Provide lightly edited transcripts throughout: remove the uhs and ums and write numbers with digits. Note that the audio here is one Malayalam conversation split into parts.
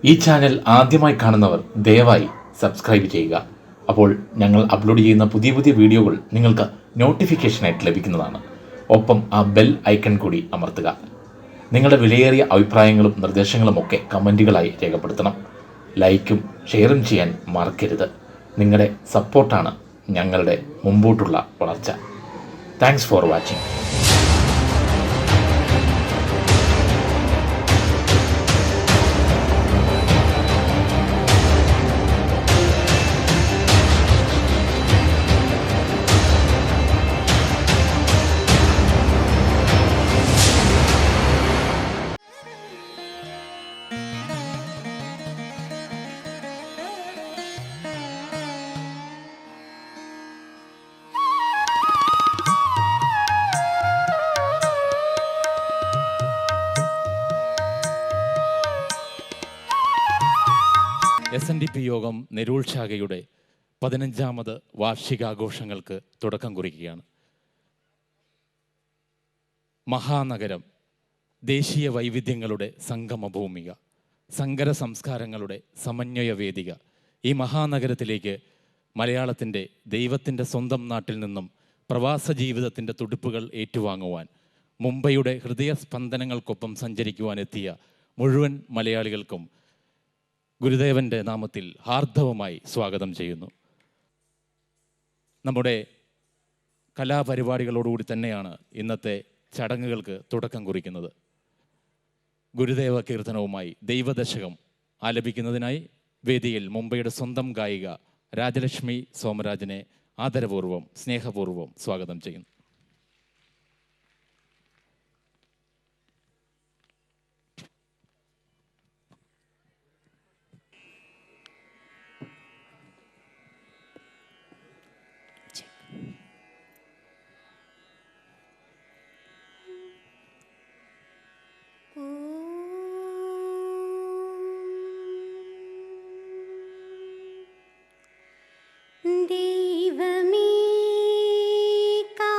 ഈ ചാനൽ ആദ്യമായി കാണുന്നവർ ദയവായി സബ്സ്ക്രൈബ് ചെയ്യുക. അപ്പോൾ ഞങ്ങൾ അപ്ലോഡ് ചെയ്യുന്ന പുതിയ പുതിയ വീഡിയോകൾ നിങ്ങൾക്ക് നോട്ടിഫിക്കേഷനായിട്ട് ലഭിക്കുന്നതാണ്. ഒപ്പം ആ ബെൽ ഐക്കൺ കൂടി അമർത്തുക. നിങ്ങളുടെ വിലയേറിയ അഭിപ്രായങ്ങളും നിർദ്ദേശങ്ങളും ഒക്കെ കമൻറ്റുകളായി രേഖപ്പെടുത്തണം. ലൈക്കും ഷെയറും ചെയ്യാൻ മറക്കരുത്. നിങ്ങളുടെ സപ്പോർട്ടാണ് ഞങ്ങളുടെ മുമ്പോട്ടുള്ള വളർച്ച. Thanks for watching. SNDP യോഗം നെരൂൾ ശാഖയുടെ 15ാമത് വാർഷികാഘോഷങ്ങൾക്ക് തുടക്കം കുറിക്കുകയാണ്. മഹാനഗരം, ദേശീയ വൈവിധ്യങ്ങളുടെ സംഗമഭൂമിക, സങ്കര സംസ്കാരങ്ങളുടെ സമന്വയ വേദിക. ഈ മഹാനഗരത്തിലേക്ക് മലയാളത്തിൻ്റെ ദൈവത്തിൻ്റെ സ്വന്തം നാട്ടിൽ നിന്നും പ്രവാസ ജീവിതത്തിൻ്റെ തുടിപ്പുകൾ ഏറ്റുവാങ്ങുവാൻ, മുംബൈയുടെ ഹൃദയസ്പന്ദനങ്ങൾക്കൊപ്പം സഞ്ചരിക്കുവാൻ എത്തിയ മുഴുവൻ മലയാളികൾക്കും ഗുരുദേവൻ്റെ നാമത്തിൽ ഹാർദവമായി സ്വാഗതം ചെയ്യുന്നു. നമ്മുടെ കലാപരിപാടികളോടുകൂടി തന്നെയാണ് ഇന്നത്തെ ചടങ്ങുകൾക്ക് തുടക്കം കുറിക്കുന്നത്. ഗുരുദേവ കീർത്തനവുമായി ദൈവദശകം ആലപിക്കുന്നതിനായി വേദിയിൽ മുംബൈയുടെ സ്വന്തം ഗായിക രാജലക്ഷ്മി സോമരാജിനെ ആദരപൂർവ്വം സ്നേഹപൂർവ്വം സ്വാഗതം ചെയ്യുന്നു. ദൈവമേ കാ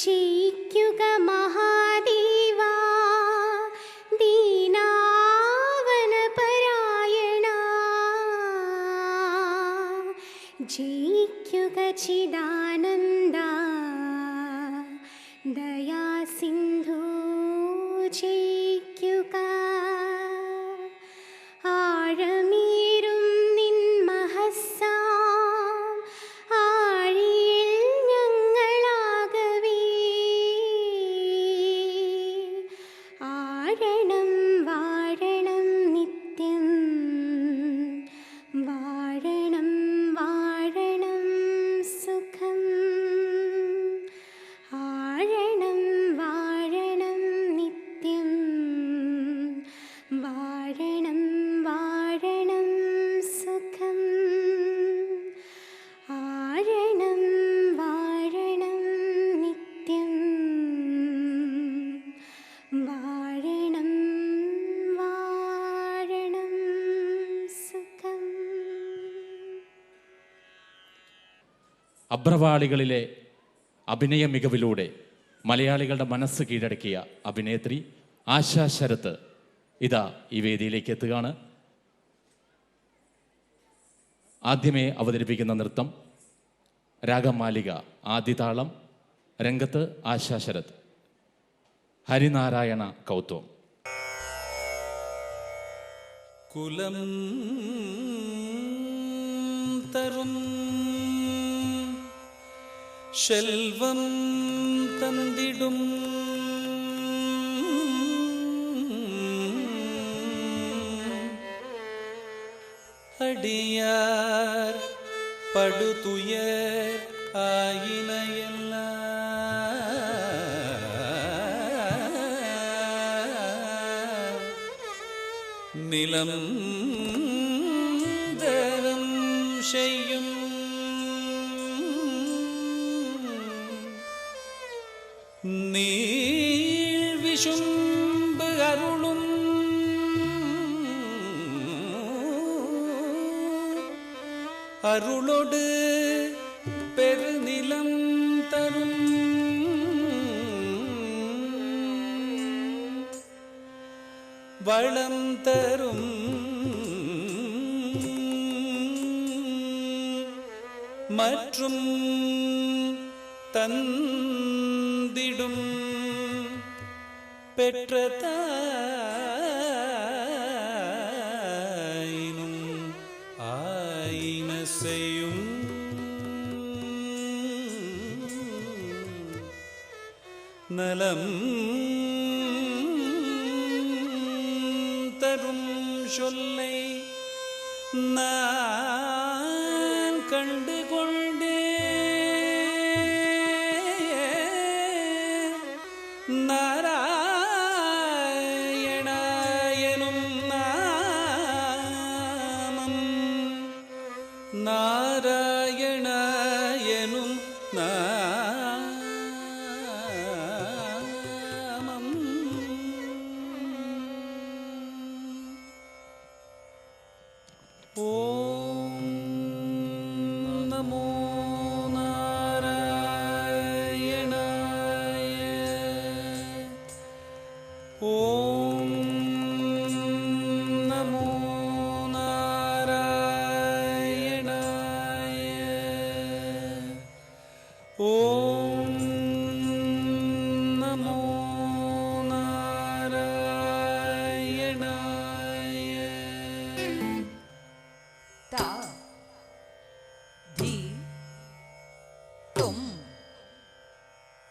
ജയിക്കുക മഹാദേവാ ദീനാവന പരായണ ജയിക്കുക ചിദാനന്ദ ദയാ സിന്ധു ജയിക്കുക ആഴമേറും നിൻ മഹസ്സാം ആഴിയിൽ ഞങ്ങളാകവേ ആഴണം വാഴണം നിത്യം വാഴണം വാഴണം സുഖം ആഴണം വാഴണം നിത്യം വാഴണം വാഴണം സുഖം ആഴണം വാഴണം നിത്യം വാഴണം വാഴണം സുഖം. അഭ്രവാളികളിലെ അഭിനയ മികവിലൂടെ മലയാളികളുടെ മനസ്സ് കീഴടക്കിയ അഭിനേത്രി ആശാ ശരത്ത് ഇതാ ഈ വേദിയിലേക്ക് എത്തുകയാണ്. ആദ്യമേ അവതരിപ്പിക്കുന്ന നൃത്തം രാഗമാലിക ആദിതാളം. രംഗത്ത് ആശാ ശരത്ത്. ഹരിനാരായണ കൗത്വം. കുലം തരും செல்வம் தந்திடும் அடியார் படுதுயர் ஆயினையெல்லாம் நிலம் தரம் செய்யும் நீள் விசும்பு அருளும் அருளொடு பெருநிலம் தரும் வளம் தரும் மற்றும் தந்திடும் பெற்ற தாயினும் ஆயின செய்யும் நலம் தரும் சொல்லை நான் கண்டு நாராயணாயனும் நாமம் நாராயணாயனும் நாமம் ஓம் நமோ ஓம் நமோ நாராயணாய ஓம் நமோ நாராயணாய ता धी तुम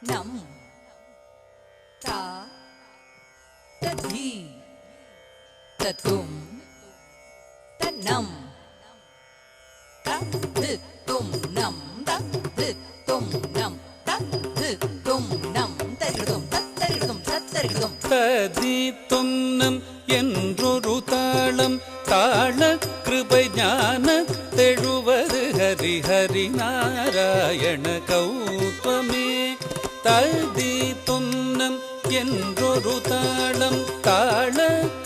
नम ता तधी ततुम तन्नम तद्धितुम नम तद्धितुम नम तद्धितुम नम तद्धितुम तत्तरितुम तत्तरितुम ததித்தும் நம் என்றொரு தாளம் தாள கிருபை ஞான தெழுவது ஹரி ஹரி நாராயண கௌத்வமே ததித்தும் நம் என்றொரு தாளம் தாள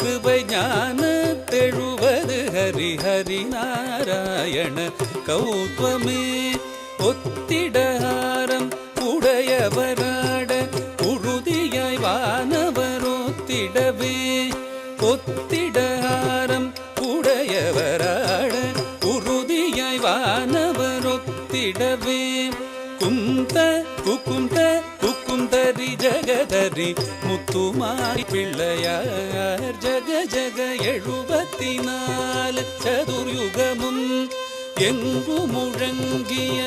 கிருபை ஞான தெழுவது ஹரி ஹரி நாராயண கௌத்வமே ஒத்திடஹாரம் உடையவரா ஒத்திடவே ஒத்திடாரம் உடையவராட உறுதியாய் வானவர் ஒத்திடவே குந்த குக்குந்த குக்குந்தரி ஜகதரி முத்துமாரி பிள்ளையார் ஜக ஜக 74 சதுர்யுகமும் எங்கு முழங்கிய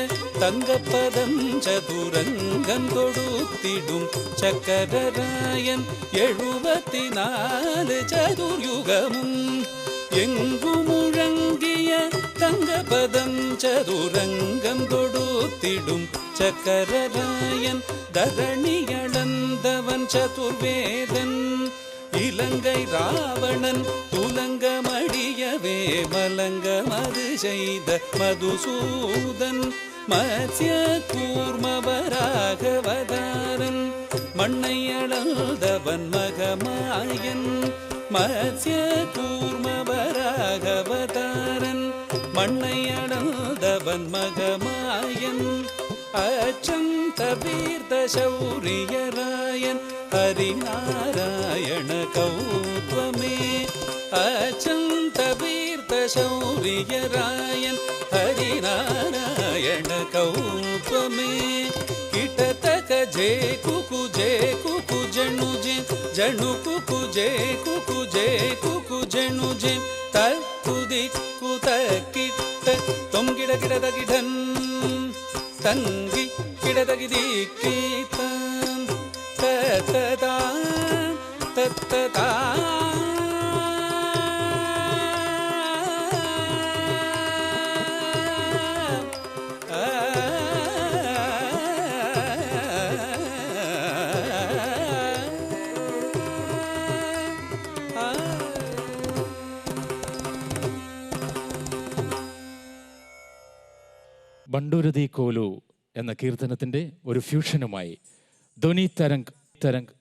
தங்கப்பதம் சதுரங்கம் தொடுத்திடும் சக்கரராயன் 74 சதுர்யுகமும் எங்கு முழங்கிய தங்கப்பதம் சதுரங்கம் தொடுத்திடும் சக்கரராயன் தரணியளந்தவன் சதுர்வேதன் இலங்கை ராவணன் துலங்கமடியவே மலங்கமது செய்த மதுசூதன் மத்ய கூர்மவராகவதாரன் மண்ணை அளந்தவன் மகமாயன் மத்ய கூர்மவராகவதாரன் மண்ணை அளந்தவன் மகமாயன் அச்சம் தவிர்த்த சௌரியராயன் ஹரிநாராயண கௌத்வமே அச்சம் தவிர்த்த சௌரியராயன் ஹரிநாராயண கௌத்வமே கிட்டத்தக்க ஜே குகு ஜணுஜே ஜணு குகு ஜணுஜே தக்குதி குதக்கிட்ட தொம் கிட கிடதகிடன் தங்கி கிடதகிதி கீதம் தத்ததா தத்ததா ബണ്ടൂരതി കോലു എന്ന കീർത്തനത്തിൻ്റെ ഒരു ഫ്യൂഷനുമായി ധ്വനി തരംഗ്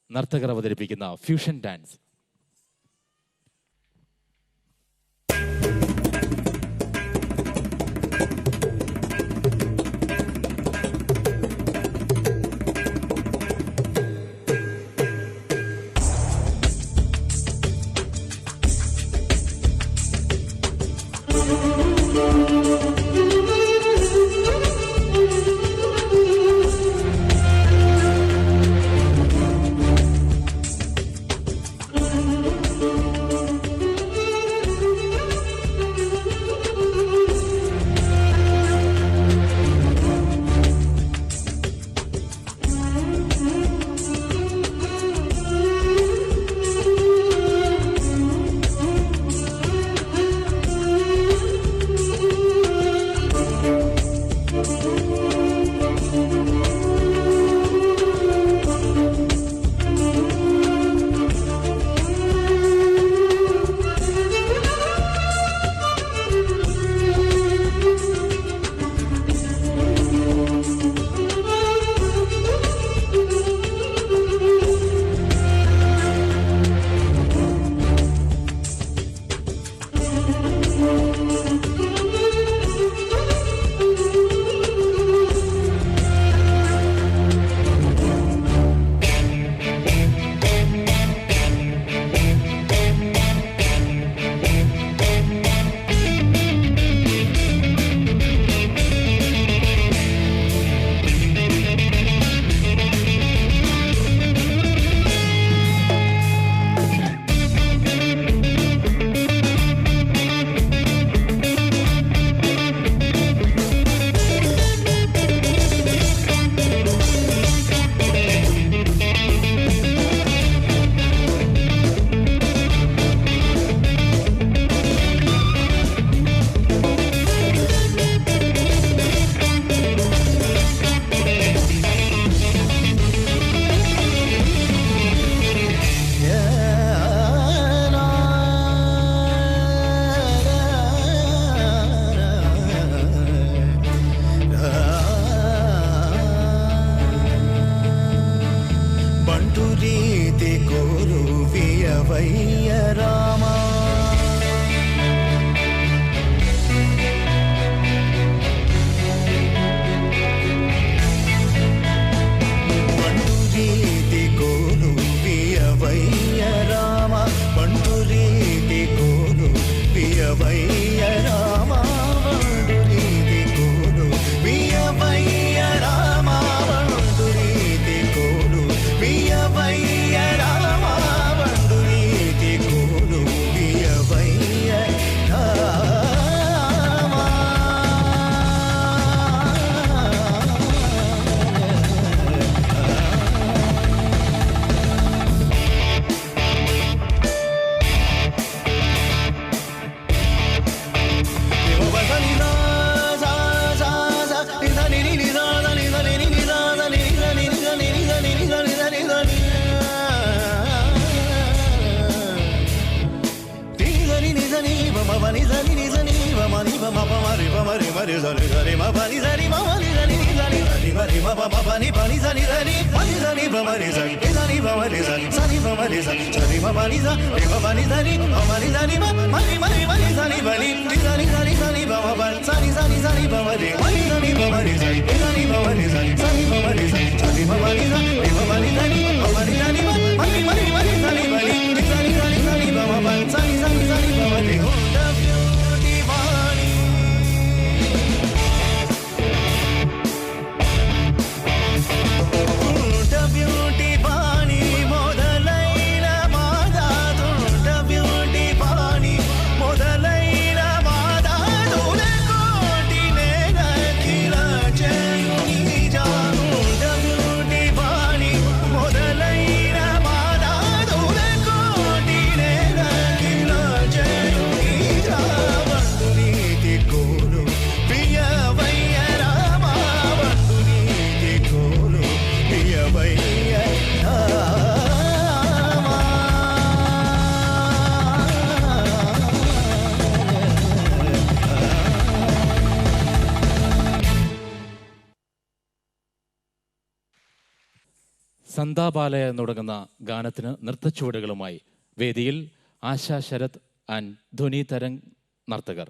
നർത്തകർ അവതരിപ്പിക്കുന്ന ഫ്യൂഷൻ ഡാൻസ്. സന്താപാലയ എന്ന് തുടങ്ങുന്ന ഗാനത്തിന് നൃത്തച്ചുവടുകളുമായി വേദിയിൽ ആശാ ശരത് ആൻഡ് ധ്വനി തരംഗ് നർത്തകർ.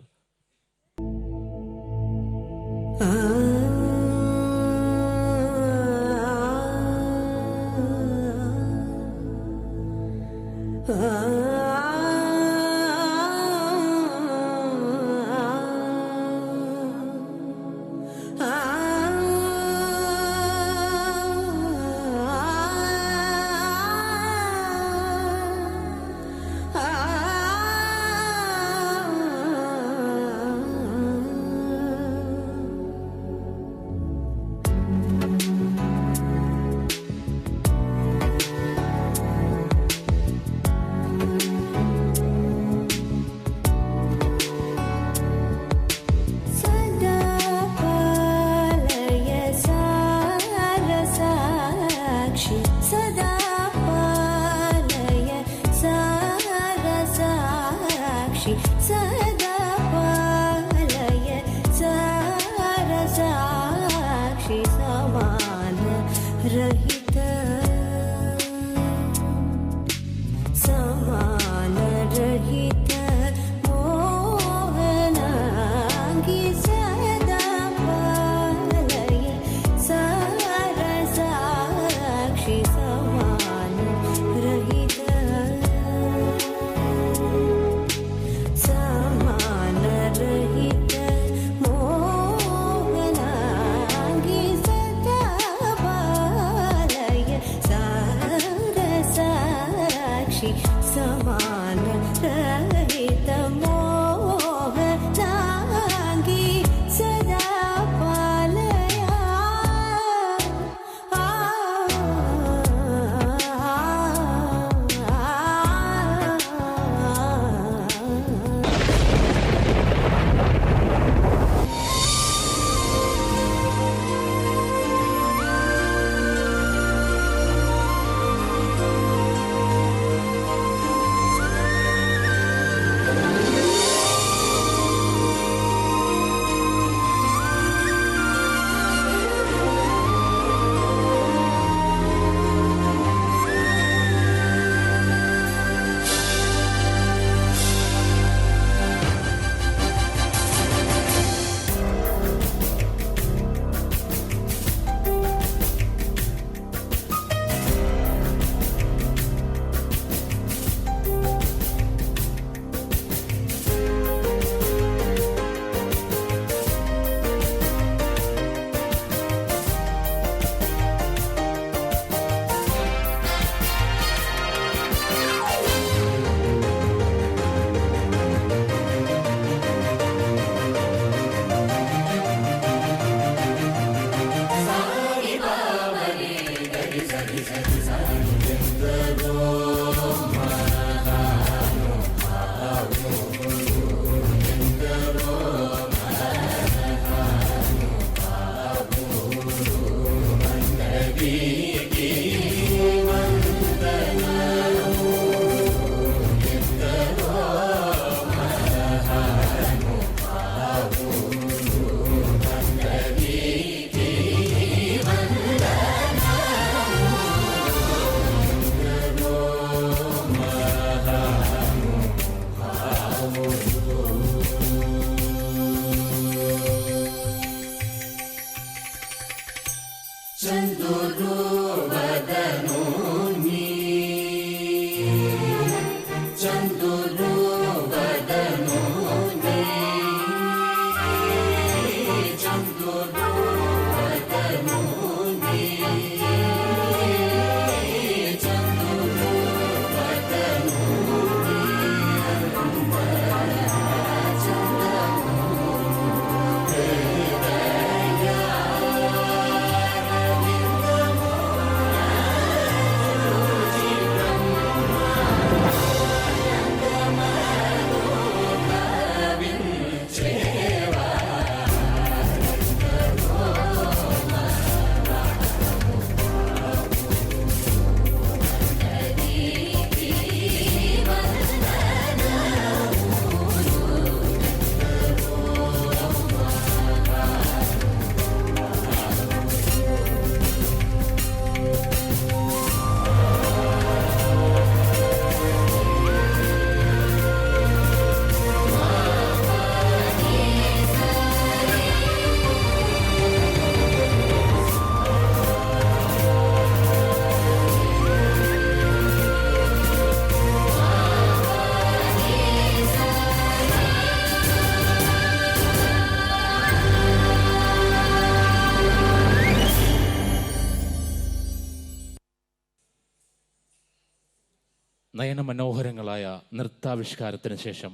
നയനമനോഹരങ്ങളായ നൃത്താവിഷ്കാരത്തിന് ശേഷം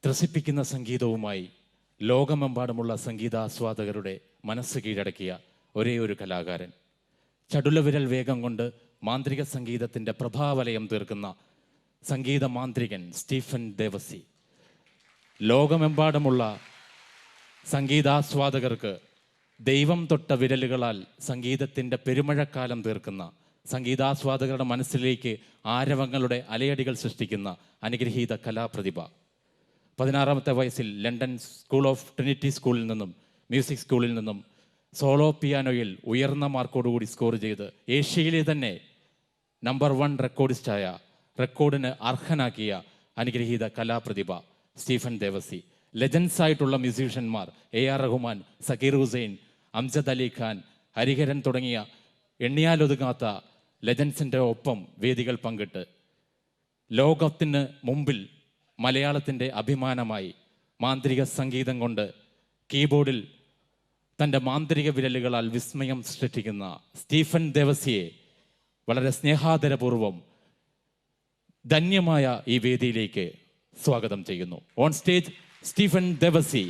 ത്രസിപ്പിക്കുന്ന സംഗീതവുമായി ലോകമെമ്പാടുമുള്ള സംഗീതാസ്വാദകരുടെ മനസ്സ് കീഴടക്കിയ ഒരേ ഒരു കലാകാരൻ, ചടുലവിരൽ വേഗം കൊണ്ട് മാന്ത്രിക സംഗീതത്തിൻ്റെ പ്രഭാവലയം തീർക്കുന്ന സംഗീത മാന്ത്രികൻ സ്റ്റീഫൻ ദേവസി. ലോകമെമ്പാടുമുള്ള സംഗീതാസ്വാദകർക്ക് ദൈവം തൊട്ട വിരലുകളാൽ സംഗീതത്തിൻ്റെ പെരുമഴക്കാലം തീർക്കുന്ന, സംഗീതാസ്വാദകരുടെ മനസ്സിലേക്ക് ആരവങ്ങളുടെ അലയടികൾ സൃഷ്ടിക്കുന്ന അനുഗ്രഹീത കലാപ്രതിഭ. 16-ാമത്തെ വയസ്സിൽ ലണ്ടൻ സ്കൂൾ ഓഫ് ട്രിനിറ്റി സ്കൂളിൽ നിന്നും മ്യൂസിക് സ്കൂളിൽ നിന്നും സോളോ പിയാനോയിൽ ഉയർന്ന മാർക്കോടുകൂടി സ്കോർ ചെയ്ത് ഏഷ്യയിലെ തന്നെ നമ്പർ 1 റെക്കോർഡിസ്റ്റായ, റെക്കോർഡിന് അർഹനാക്കിയ അനുഗ്രഹീത കലാപ്രതിഭ സ്റ്റീഫൻ ദേവസി. ലെജൻസ് ആയിട്ടുള്ള മ്യൂസീഷ്യന്മാർ AR റഹ്മാൻ, സക്കീർ ഹുസൈൻ, അംജദ് അലി ഖാൻ, ഹരിഹരൻ തുടങ്ങിയ എണ്ണിയാലൊതുങ്ങാത്ത ലെജൻസിൻ്റെ ഒപ്പം വേദികൾ പങ്കിട്ട് ലോകത്തിന് മുമ്പിൽ മലയാളത്തിൻ്റെ അഭിമാനമായി മാന്ത്രിക സംഗീതം കൊണ്ട് കീബോർഡിൽ തൻ്റെ മാന്ത്രിക വിരലുകളാൽ വിസ്മയം സൃഷ്ടിക്കുന്ന സ്റ്റീഫൻ ദേവസിയെ വളരെ സ്നേഹാദരപൂർവം ധന്യമായ ഈ വേദിയിലേക്ക് സ്വാഗതം ചെയ്യുന്നു. On stage Stephen Devassy.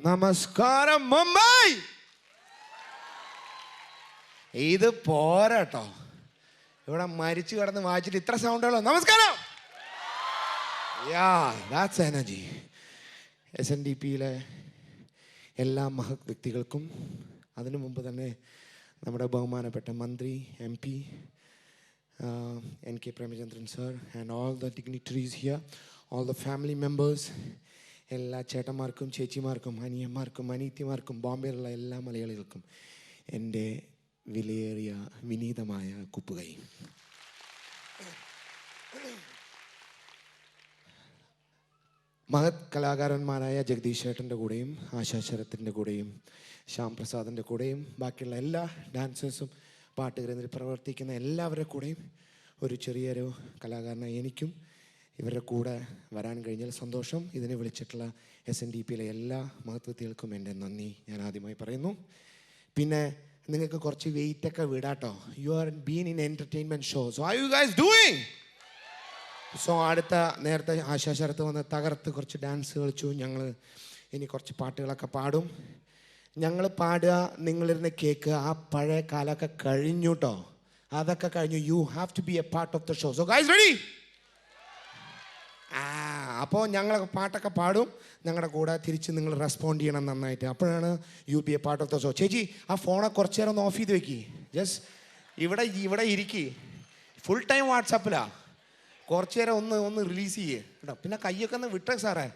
നമസ്കാരം മുംബൈ. ഇത് പോരാട്ടോ, ഇവിടെ മരിച്ചു കിടന്ന് വായിച്ചിട്ട് ഇത്ര സൗണ്ടുകളോ. നമസ്കാരം. That's energy. SNDPയിലെ എല്ലാ മഹത് വ്യക്തികൾക്കും, അതിനു മുമ്പ് തന്നെ നമ്മുടെ ബഹുമാനപ്പെട്ട മന്ത്രി MP NK Premachandran sir and all the dignitaries here, all the family members, എല്ലാ ചേട്ടന്മാർക്കും ചേച്ചിമാർക്കും അനിയന്മാർക്കും അനീത്തിമാർക്കും ബോംബെയിലുള്ള എല്ലാ മലയാളികൾക്കും എൻ്റെ വിലയേറിയ വിനീതമായ കുപ്പുകൈ. മഹത് കലാകാരന്മാരായ ജഗദീഷ് ചേട്ടൻ്റെ കൂടെയും ആശാ ശരത്തിൻ്റെ കൂടെയും ശ്യാം പ്രസാദിൻ്റെ കൂടെയും ബാക്കിയുള്ള എല്ലാ ഡാൻസേഴ്സും പാട്ടുകാരിൽ പ്രവർത്തിക്കുന്ന എല്ലാവരുടെ കൂടെയും ഒരു ചെറിയൊരു കലാകാരനായി എനിക്കും ഇവരുടെ കൂടെ വരാൻ കഴിഞ്ഞാൽ സന്തോഷം. ഇതിനെ വിളിച്ചിട്ടുള്ള SNDPയിലെ എല്ലാ മഹത്വത്തികൾക്കും എൻ്റെ നന്ദി ഞാൻ ആദ്യമായി പറയുന്നു. പിന്നെ നിങ്ങൾക്ക് കുറച്ച് വെയിറ്റൊക്കെ വിടാട്ടോ. You are been in entertainment show, so are you guys doing? So നേരത്തെ ആശാ ശരത്ത് വന്ന് തകർത്ത് കുറച്ച് ഡാൻസ് കളിച്ചു. ഞങ്ങൾ ഇനി കുറച്ച് പാട്ടുകളൊക്കെ പാടും. ഞങ്ങൾ പാടുക, നിങ്ങളിരുന്ന് കേൾക്കുക. ആ പഴയ കാലമൊക്കെ കഴിഞ്ഞു കേട്ടോ, അതൊക്കെ കഴിഞ്ഞു. You have to be a part of the show. So guys ready? അപ്പോൾ ഞങ്ങൾ പാട്ടൊക്കെ പാടും, ഞങ്ങളുടെ കൂടെ തിരിച്ച് നിങ്ങൾ റെസ്പോണ്ട് ചെയ്യണം നന്നായിട്ട്. അപ്പോഴാണ് you be a part of the show. ചേച്ചി, ആ ഫോണൊക്കെ കുറച്ച് നേരം ഒന്ന് ഓഫ് ചെയ്ത് വെക്കി. ജസ്റ്റ് ഇവിടെ ഇരിക്കി. ഫുൾ ടൈം വാട്സാപ്പിലാണ്. കുറച്ച് നേരം ഒന്ന് റിലീസ് ചെയ്യേ കേട്ടോ. പിന്നെ കയ്യൊക്കെ ഒന്ന് വിട്ടേ സാറേ.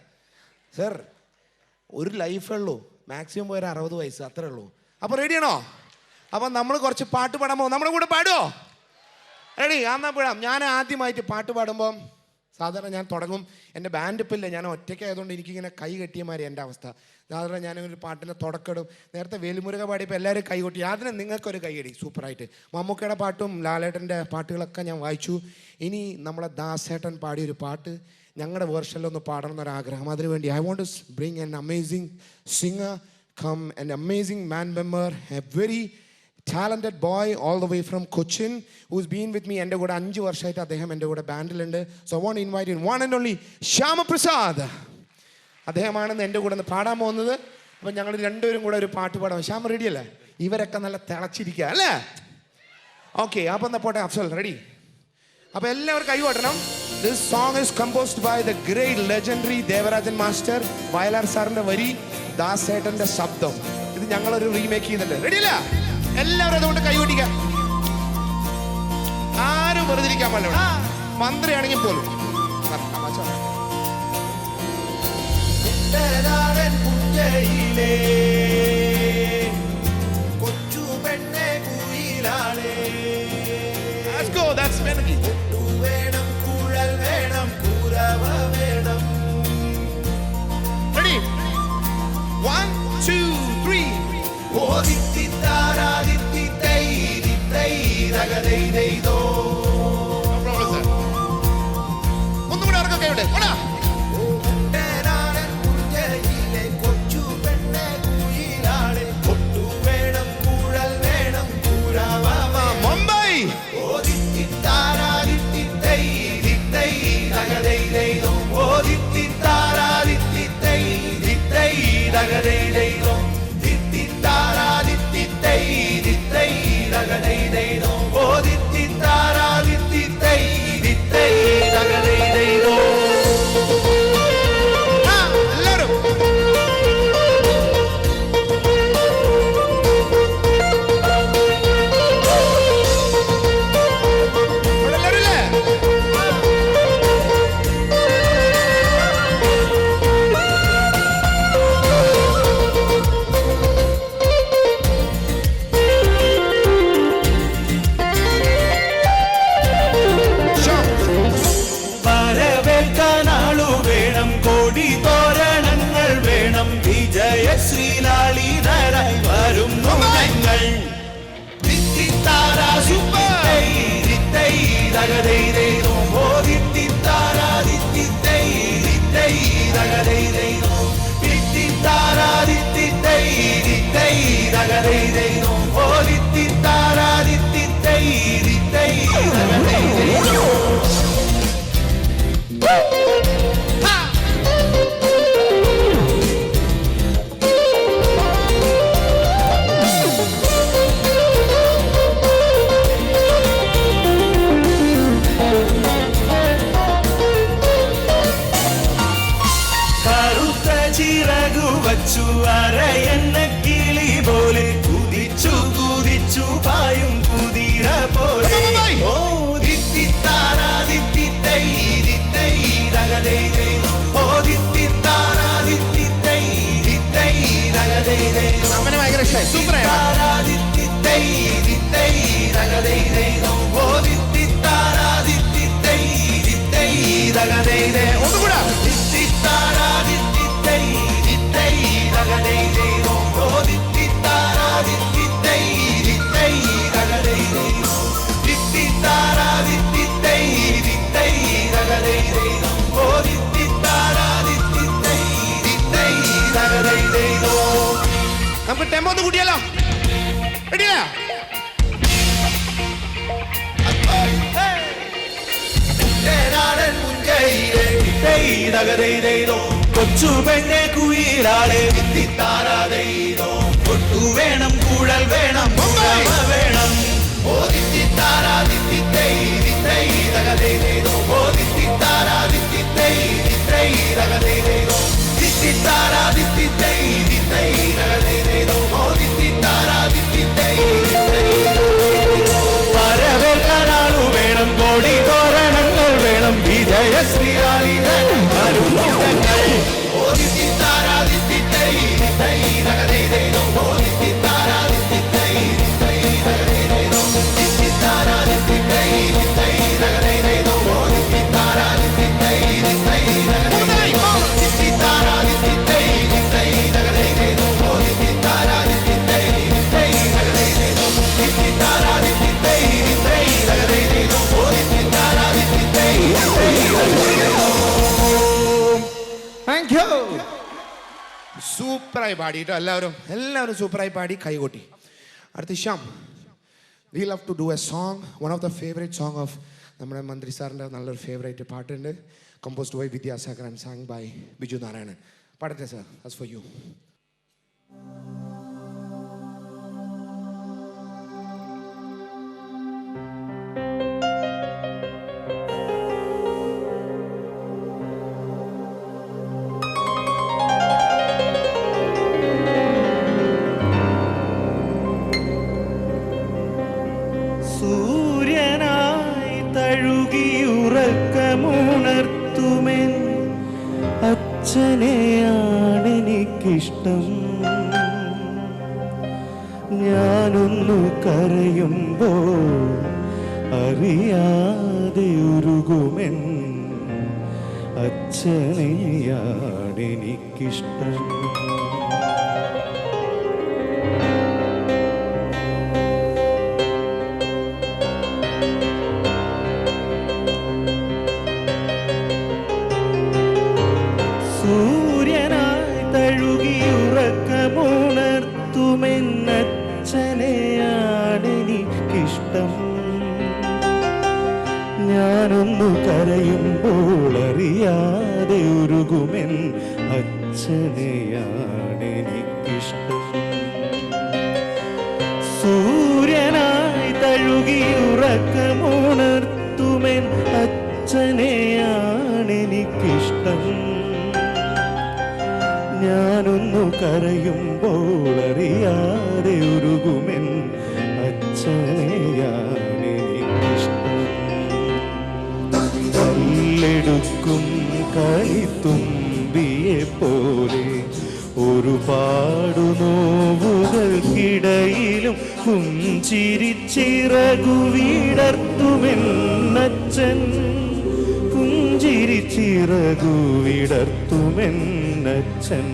സർ, ഒരു ലൈഫേ ഉള്ളൂ, മാക്സിമം പോയൊരു 60 വയസ്സ്, അത്രേ ഉള്ളൂ. അപ്പോൾ റെഡിയാണോ? അപ്പം നമ്മൾ കുറച്ച് പാട്ട് പാടാമോ? നമ്മുടെ കൂടെ പാടുമോ? റെഡി? എന്നാൽ പാടാം. ഞാൻ ആദ്യമായിട്ട് പാട്ട് പാടുമ്പം സാധാരണ ഞാൻ തുടങ്ങും. എൻ്റെ ബാൻഡ് ഇപ്പം ഇല്ല, ഞാൻ ഒറ്റയ്ക്കായതുകൊണ്ട് എനിക്കിങ്ങനെ കൈ കെട്ടിയമാതിരി എൻ്റെ അവസ്ഥ. സാധാരണ ഞാനൊരു പാട്ടിൻ്റെ തുടക്കം. നേരത്തെ വേലുമുരുക പാടിയപ്പോൾ എല്ലാവരും കൈ കൊട്ടി. അതിന് നിങ്ങൾക്കൊരു കൈയടി. സൂപ്പറായിട്ട്. മമ്മൂക്കയുടെ പാട്ടും ലാലേട്ടൻ്റെ പാട്ടുകളൊക്കെ ഞാൻ വായിച്ചു. ഇനി നമ്മളെ ദാസേട്ടൻ പാടിയൊരു പാട്ട് ഞങ്ങളുടെ വേർഷനിലൊന്ന് പാടണം എന്നൊരാഗ്രഹം. അതിനുവേണ്ടി I want to bring an amazing singer, come an amazing man member, a very talented boy all the way from Cochin who's been with me. എൻ്റെ കൂടെ 5 വർഷമായിട്ട് അദ്ദേഹം എൻ്റെ കൂടെ ബാൻഡിലുണ്ട്. So I want to invite in one and only Shyamaprasad. അദ്ദേഹമാണ് എൻ്റെ കൂടെ ഒന്ന് പാടാൻ പോകുന്നത്. അപ്പം ഞങ്ങൾ രണ്ടുപേരും കൂടെ ഒരു പാട്ട് പാടാം. ശ്യാമ റെഡി അല്ലേ? ഇവരൊക്കെ നല്ല തിളച്ചിരിക്കുക അല്ലേ? ഓക്കെ, അപ്പം എന്നാ പോട്ടെ. അഫ്സൽ റെഡി? അപ്പം എല്ലാവരും കൈ കൊട്ടണം. This song is composed by the great legendary Devarajan master. Vayalar സാറിൻ്റെ വരി, ദാസേട്ടൻ്റെ ശബ്ദം. ഇത് ഞങ്ങളൊരു റീമേക്ക് ചെയ്യുന്നുണ്ട്. റെഡി അല്ല? എല്ലാവരും അതുകൊണ്ട് കൈകൊട്ടിക്കാം. ആരും വെറുതെ ഇരിക്കാൻ പാടില്ല. മന്ത്രിയാണെങ്കിൽ പോലും. കൊച്ചു പെണ്ണെ കുയിലാളേ, വേണം കുഴൽ വേണം കുരവ വേണം. റെഡി? 1 2 3. ഒന്നുകൂടെ ആർക്കൊക്കെ ഉണ്ട്? കൊച്ചു പെണ്ണെ കുയിലാളെ, കൊട്ടു വേണം കുഴൽ വേണം കുരവ. മുംബൈ ശ്രീലാളിതരായി വരും ഞങ്ങൾ. മനസ്സിലായി. സൂപ്പറായി. ഒന്നുകൂടെ. നമുക്ക് ടെമ്പോ ഒന്ന് കൂട്ടിയാലോ? റെഡിയാ? കൊച്ചു പെണ്ണെ കുയിലാളെ കൊട്ടു വേണം കൂടൽ വേണം വേണം വരവേൽക്കാനാളു വേണം കോടി തോരണങ്ങൾ വേണം വിജയശ്രീരാളികൾ സൂപ്പറായി പാടി കേട്ടോ. എല്ലാവരും സൂപ്പറായി പാടി കൈകൊട്ടി. അടുത്ത Shyam, we love to do a song, one of the favourite song of നമ്മുടെ മന്ത്രി സാറിൻ്റെ നല്ലൊരു ഫേവറേറ്റ് പാട്ടുണ്ട്. Composed by Vidyasagar and sang by Biju Narayanan. പാടട്ടെ സാർ, ദാറ്റ്സ് ഫോർ യു. സൂര്യനായി തഴുകിയുറക്കമുണർത്തുമെൻ അച്ഛനെയാണെനിക്കിഷ്ടം. ഞാനൊന്നു കരയുമ്പോൾ അറിയാതെ ഉരുകുമെൻ അച്ഛനെയാണെനിക്കിഷ്ടം. സൂര്യനായി തഴുകിയുറക്കമുണർത്തുമെന്നച്ഛനെയാണെനിക്കിഷ്ടം. ഞാനൊന്നു കരയുമ്പോൾ അറിയാതെ ഉരുകുമെൻ അച്ഛനെയാണെനിക്കിഷ്ടം. സൂര്യനായി തഴുകിയുറക്കമുണർത്തുമെൻ അച്ഛനെയാണെനിക്കിഷ്ടം. ഞാനൊന്നു കരയുമ്പോൾ അറിയാതെ ഉരുകുമെൻ അച്ഛനെയാണെനിക്കിഷ്ടം. കല്ലെടുക്കും കളിത്തുമ്പിയെ പോലെ ഒരുപാടു നോവുകൾക്കിടയിലും പുഞ്ചിരിച്ചിറകു വിടർത്തുമെന്നച്ഛൻ. പുഞ്ചിരിച്ചിറകു വിടർത്തുമെന്നച്ഛൻ.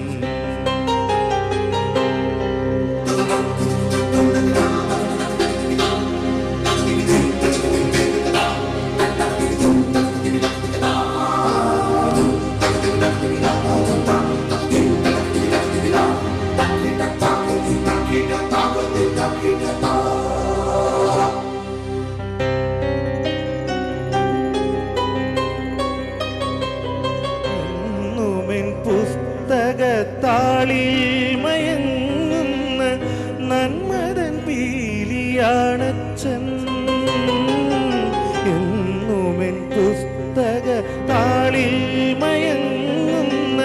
പുസ്തകത്താളിൽ മയങ്ങുന്ന നന്മതൻ പീലിയാണച്ഛൻ. എന്നുമെൻ പുസ്തകത്താളിൽ മയങ്ങുന്ന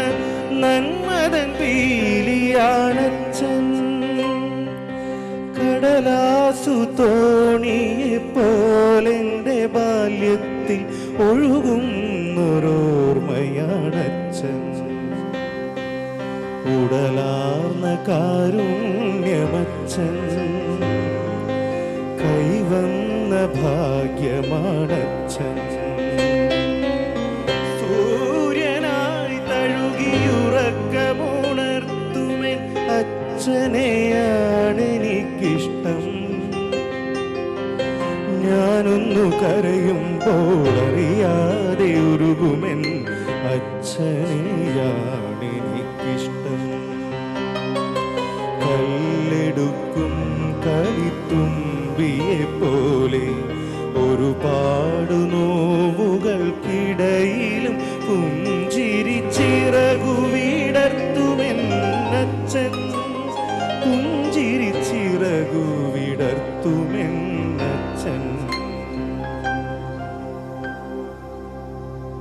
നന്മതൻ പീലിയാണച്ഛൻ. കടലാസു തോണിയെ പോലെൻ്റെ ബാല്യത്തിൽ ഒഴുകുന്നൊരോർമ്മയാണച്ഛൻ. ഉടലാർന്ന കാരുണ്യമച്ചൻ കൈവന്ന ഭാഗ്യമാണച്ചൻ സൂര്യനായി തഴുകിയുറക്കമുണർത്തുമെൻ അച്ഛനെയാണെനിക്കിഷ്ടം ഞാനൊന്നു കരയുമ്പോൾ അറിയാതെ ഉരുകുമെൻ അച്ഛനെയാണെനിക്കിഷ്ടം കല്ലെടുക്കും കളിത്തുമ്പിയെ പോലെ ഒരുപാട് നോവുകൾക്കിടയിലും പുഞ്ചിരി ചിറകു വിടർത്തുമെന്നച്ഛൻ പുഞ്ചിരി ചിറകു വിടർത്തുമെന്നച്ഛൻ.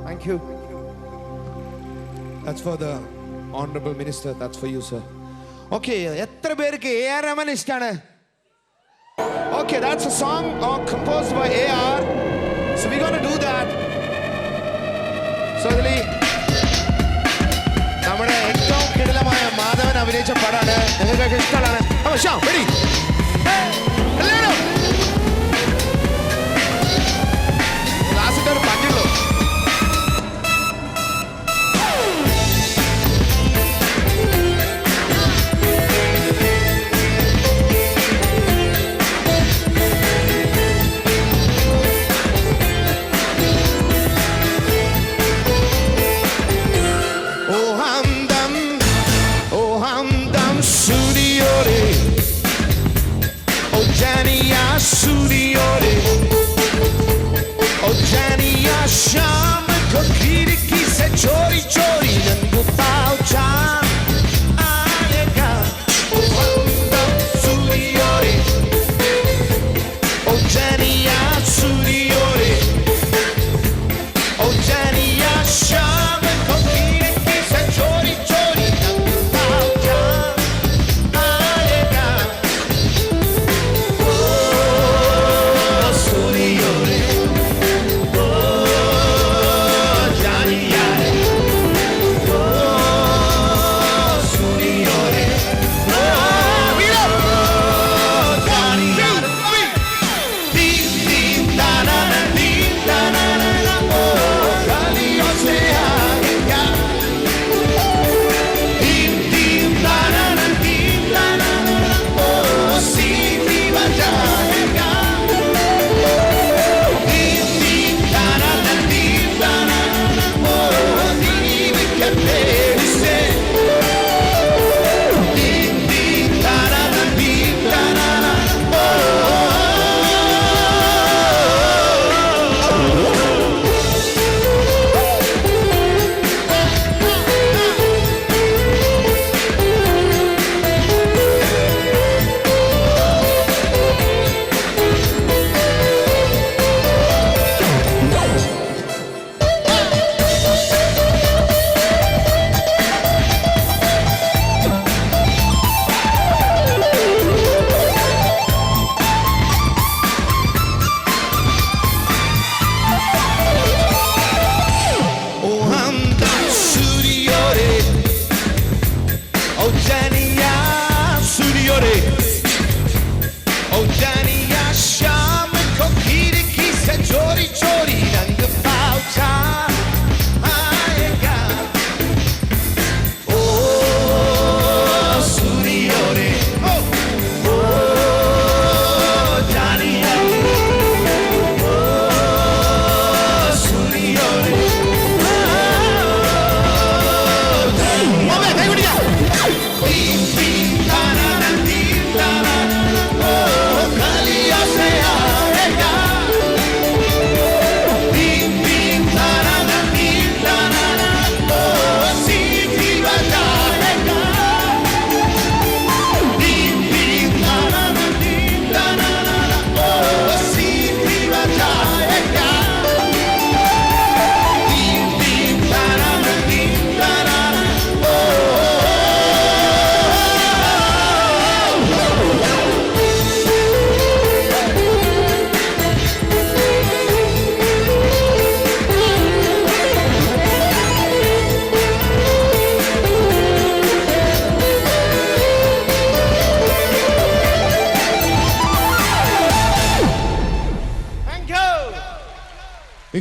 Thank you. That's for the honorable minister. That's for you, sir. Okay, എത്ര പേർക്ക് A.R. Rahman ഇഷ്ടാണ്? Okay, that's a song composed by A.R. So we're going to do that. So നമ്മുടെ ഏറ്റവും കിടിലമായ മാധവൻ അഭിനയിച്ച പടാണ്. നിങ്ങൾക്കൊക്കെ ഇഷ്ടമാണ്. അപ്പോൾ ശ്യാം ready? എല്ലാവരും ക്ലാസ്സിന്റെ ഒരു പറ്റുള്ളൂ. शाम को खिड़की से चोरी चोरी नंगू पाव चाम आएगा सूर्योरे ओ जानिया सूर्योरे ओ जानिया शाम को खिड़की से चोरी चोरी नंगू पाव चाम आएगा ओ सूर्योरे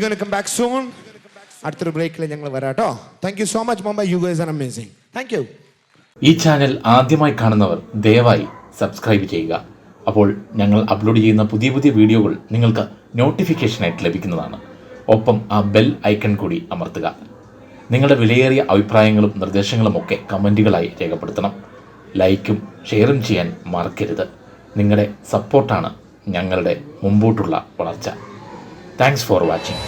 ഗോണ കം ബാക്ക് സൂൺ. അടുത്തൊരു ബ്രേക്കിൽ ഞങ്ങൾ വരാം കേട്ടോ. Thank you so much Mumbai. You guys are amazing. Thank you. ഈ ചാനൽ ആദ്യമായി കാണുന്നവർ ദയവായി സബ്സ്ക്രൈബ് ചെയ്യുക. അപ്പോൾ ഞങ്ങൾ അപ്ലോഡ് ചെയ്യുന്ന പുതിയ പുതിയ വീഡിയോകൾ നിങ്ങൾക്ക് നോട്ടിഫിക്കേഷനായിട്ട് ലഭിക്കുന്നതാണ്. ഒപ്പം ആ ബെൽ ഐക്കൺ കൂടി അമർത്തുക. നിങ്ങളുടെ വിലയേറിയ അഭിപ്രായങ്ങളും നിർദ്ദേശങ്ങളും ഒക്കെ കമൻറ്റുകളായി രേഖപ്പെടുത്തണം. ലൈക്കും ഷെയറും ചെയ്യാൻ മറക്കരുത്. നിങ്ങളുടെ സപ്പോർട്ടാണ് ഞങ്ങളുടെ മുമ്പോട്ടുള്ള വളർച്ച. Thanks for watching.